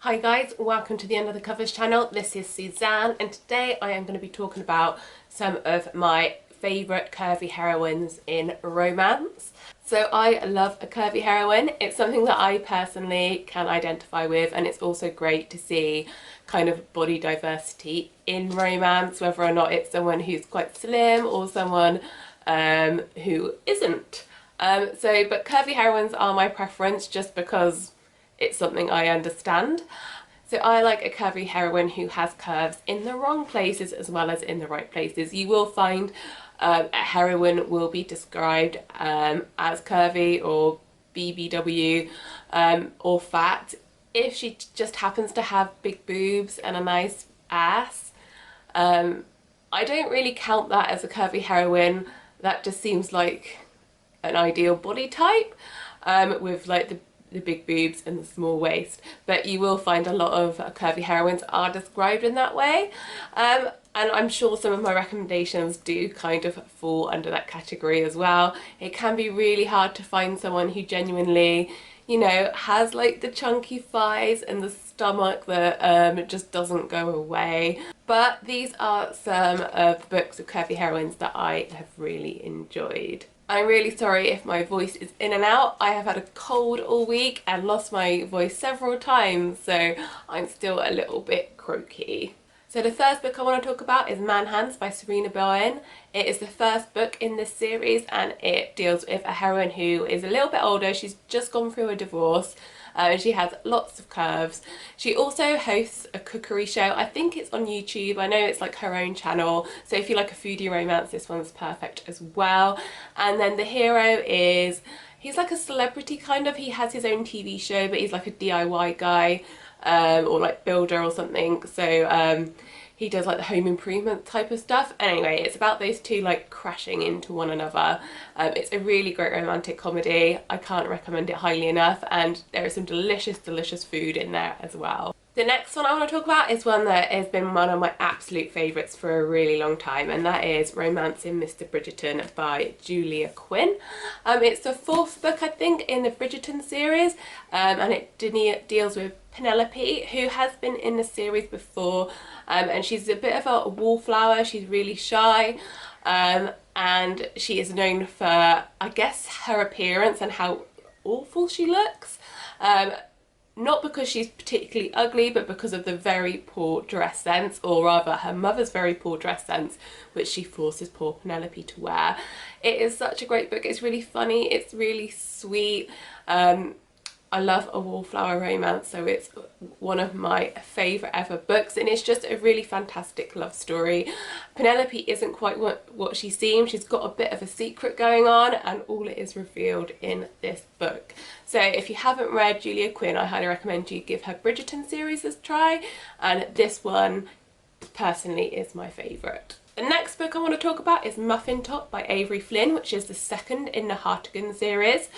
Hi guys, welcome to the Under the Covers channel. This is Suzanne and today I am going to be talking about some of my favourite curvy heroines in romance. So I love a curvy heroine. It's something that I personally can identify with, and it's also great to see kind of body diversity in romance, whether or not it's someone who's quite slim or someone who isn't. But curvy heroines are my preference just because it's something I understand. So I like a curvy heroine who has curves in the wrong places as well as in the right places. You will find a heroine will be described as curvy or BBW or fat if she just happens to have big boobs and a nice ass. I don't really count that as a curvy heroine. That just seems like an ideal body type with like the big boobs and the small waist, but you will find a lot of curvy heroines are described in that way, and I'm sure some of my recommendations do kind of fall under that category as well. It can be really hard to find someone who genuinely, you know, has like the chunky thighs and the stomach that just doesn't go away. But these are some of the books of curvy heroines that I have really enjoyed. I'm really sorry if my voice is in and out. I have had a cold all week and lost my voice several times, so I'm still a little bit croaky. So the first book I want to talk about is Manhunt by Serena Bowen. It is the first book in this series and it deals with a heroine who is a little bit older. She's just gone through a divorce. She has lots of curves. She also hosts a cookery show. I think it's on YouTube. I know it's like her own channel. So if you like a foodie romance, this one's perfect as well. And then the hero is, he's like a celebrity kind of. He has his own TV show, but he's like a DIY guy or like builder or something. So he does like the home improvement type of stuff. And anyway, it's about those two like crashing into one another. It's a really great romantic comedy. I can't recommend it highly enough, and there is some delicious food in there as well. The next one I want to talk about is one that has been one of my absolute favourites for a really long time, and that is Romancing Mr Brittain by Julia Quinn. It's the fourth book, I think, in the Bridgerton series, and it deals with Penelope, who has been in the series before, and she's a bit of a wallflower. She's really shy, and she is known for, I guess, her appearance and how awful she looks. Not because she's particularly ugly, but because of the very poor dress sense, or rather her mother's very poor dress sense, which she forces poor Penelope to wear. It is such a great book. It's really funny, it's really sweet. I love a wallflower romance, so it's one of my favourite ever books, and it's just a really fantastic love story. Penelope isn't quite what she seems. She's got a bit of a secret going on, and all it is revealed in this book. So if you haven't read Julia Quinn, I highly recommend you give her Bridgerton series a try, and this one personally is my favourite. The next book I want to talk about is Muffin by Avery Flynn, which is the second in the Hartigan series.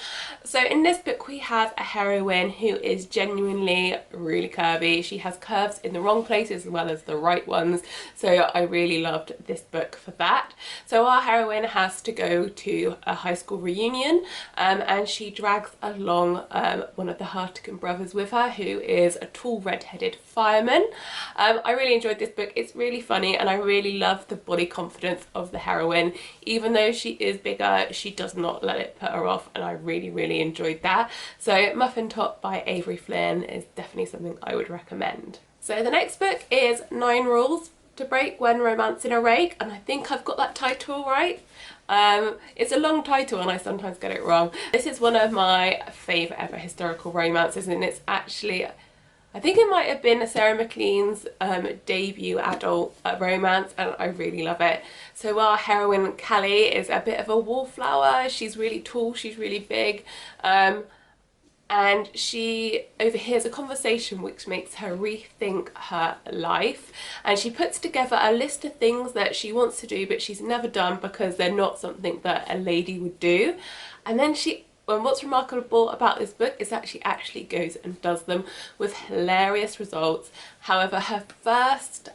So in this book we have a heroine who is genuinely really curvy. She has curves in the wrong places as well as the right ones, so I really loved this book for that. So our heroine has to go to a high school reunion, and she drags along one of the Hartigan brothers with her, who is a tall red-headed fireman. I really enjoyed this book. It's really funny, and I really love the body confidence of the heroine. Even though she is bigger, she does not let it put her off, and I really enjoyed that. So Muffin by Avery Flynn is definitely something I would recommend. So the next book is 9 Rules to Break When Romancing a Rake, and I think I've got that title right. It's a long title and I sometimes get it wrong. This is one of my favourite ever historical romances, and it's actually, I think it might have been Sarah MacLean's debut adult romance, and I really love it. So our heroine Callie is a bit of a wallflower. She's really tall, she's really big, and she overhears a conversation which makes her rethink her life, and she puts together a list of things that she wants to do but she's never done because they're not something that a lady would do. And then and what's remarkable about this book is that she actually goes and does them with hilarious results. However, her first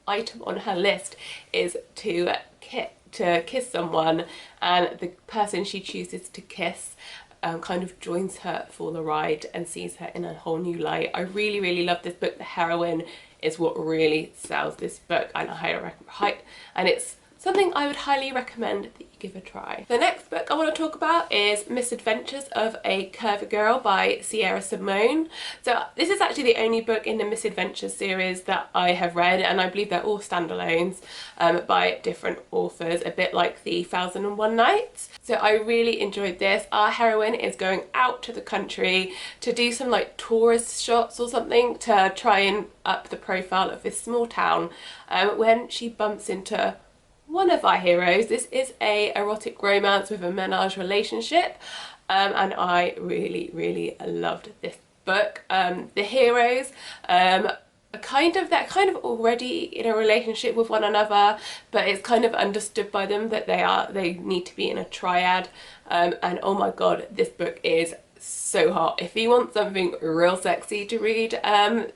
item on her list is to kiss someone, and the person she chooses to kiss kind of joins her for the ride and sees her in a whole new light. I really, really love this book. The heroine is what really sells this book, and it's something I would highly recommend that you give a try. The next book I want to talk about is Misadventures of a Curvy Girl by Sierra Simone. So this is actually the only book in the Misadventures series that I have read, and I believe they're all standalones by different authors, a bit like the 1001 Nights. So I really enjoyed this. Our heroine is going out to the country to do some like tourist shots or something to try and up the profile of this small town when she bumps into one of our heroes. This is a erotic romance with a menage relationship, and I really, really loved this book. The heroes they're kind of already in a relationship with one another, but it's kind of understood by them that they need to be in a triad, and oh my god, this book is so hot. If you want something real sexy to read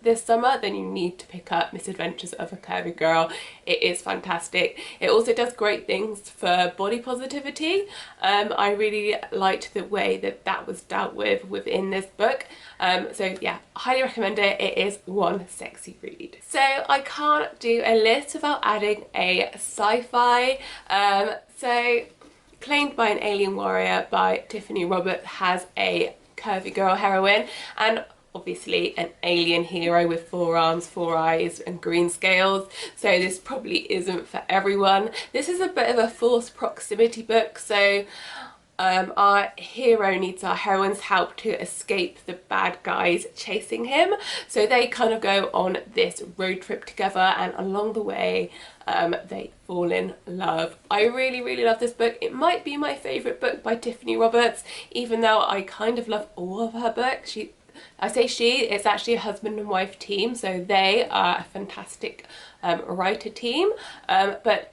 this summer, then you need to pick up Misadventures of a Curvy Girl. It is fantastic. It also does great things for body positivity. I really liked the way that that was dealt with within this book. So yeah, highly recommend it. It is one sexy read. So I can't do a list without adding a sci-fi. So Claimed by an Alien Warrior by Tiffany Roberts has a curvy girl heroine, and obviously an alien hero with 4 arms, 4 eyes and green scales, so this probably isn't for everyone. This is a bit of a forced proximity book, so our hero needs our heroine's help to escape the bad guys chasing him. So they kind of go on this road trip together, and along the way they fall in love. I really, really love this book. It might be my favourite book by Tiffany Roberts, even though I kind of love all of her books. It's actually a husband and wife team, so they are a fantastic writer team, but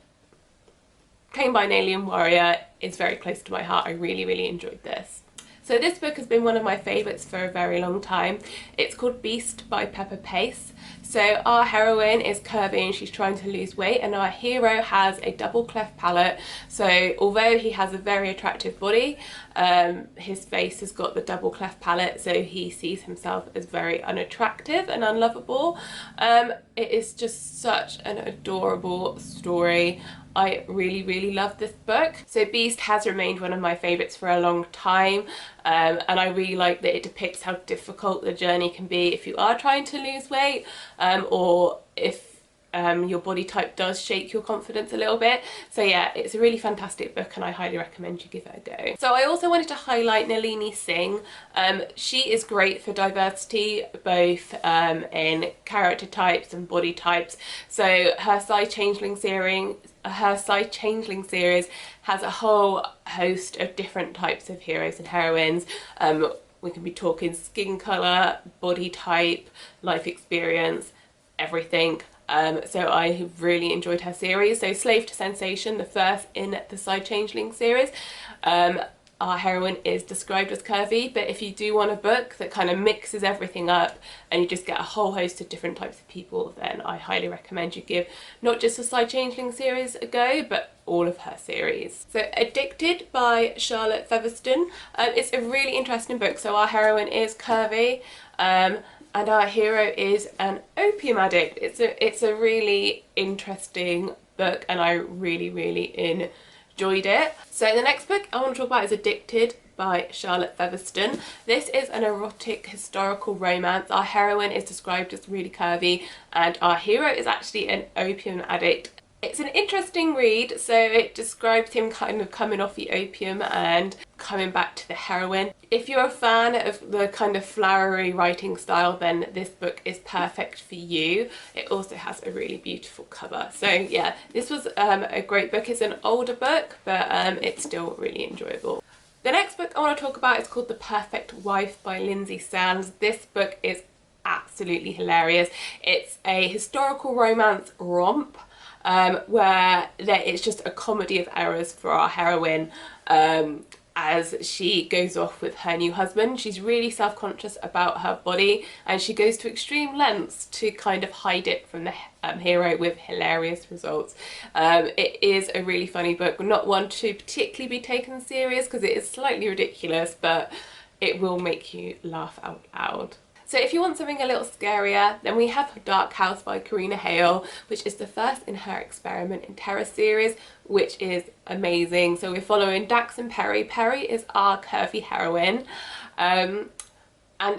Claimed by an Alien Warrior is very close to my heart. I really, really enjoyed this. So this book has been one of my favourites for a very long time. It's called Beast by Pepper Pace. So our heroine is curvy and she's trying to lose weight, and our hero has a double cleft palate. So although he has a very attractive body, his face has got the double cleft palate, so he sees himself as very unattractive and unlovable. It is just such an adorable story. I really, really love this book. So Beast has remained one of my favourites for a long time, and I really like that it depicts how difficult the journey can be if you are trying to lose weight, or if your body type does shake your confidence a little bit. So yeah, it's a really fantastic book and I highly recommend you give it a go. So I also wanted to highlight Nalini Singh. She is great for diversity, both in character types and body types. So her Changeling series has a whole host of different types of heroes and heroines. We can be talking skin colour, body type, life experience, everything. So I have really enjoyed her series. So Slave to Sensation, the first in the Changeling series, our heroine is described as curvy, but if you do want a book that kind of mixes everything up and you just get a whole host of different types of people, then I highly recommend you give not just the Changeling series a go, but all of her series. So Addicted by Charlotte Featherston. It's a really interesting book. So our heroine is curvy, and our hero is an opium addict. It's a really interesting book and I really, really enjoyed it. So the next book I want to talk about is Addicted by Charlotte Featherston. This is an erotic historical romance. Our heroine is described as really curvy and our hero is actually an opium addict. It's an interesting read. So it describes him kind of coming off the opium and coming back to the heroine. If you're a fan of the kind of flowery writing style, then this book is perfect for you. It also has a really beautiful cover. So yeah, this was a great book. It's an older book, but it's still really enjoyable. The next book I want to talk about is called The Perfect Wife by Lindsay Sands. This book is absolutely hilarious. It's a historical romance romp, where it's just a comedy of errors for our heroine. as she goes off with her new husband. She's really self-conscious about her body, and she goes to extreme lengths to kind of hide it from the hero, with hilarious results. It is a really funny book, not one to particularly be taken serious because it is slightly ridiculous, but it will make you laugh out loud. So if you want something a little scarier, then we have Dark House by Karina Hale, which is the first in her Experiment in Terror series, which is amazing. So we're following Dax and Perry. Perry is our curvy heroine, and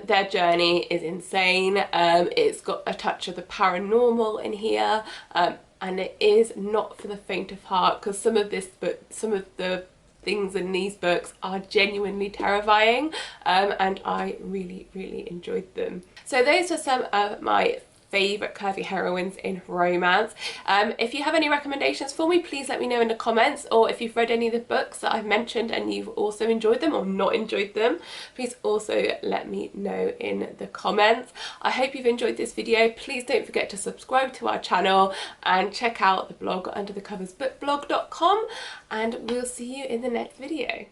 their journey is insane. It's got a touch of the paranormal in here, and it is not for the faint of heart, because some of the things in these books are genuinely terrifying, and I really enjoyed them. So those are some of my favourite curvy heroines in romance. If you have any recommendations for me, please let me know in the comments, or if you've read any of the books that I've mentioned and you've also enjoyed them or not enjoyed them, please also let me know in the comments. I hope you've enjoyed this video. Please don't forget to subscribe to our channel and check out the blog under the covers bookblog.com, and we'll see you in the next video.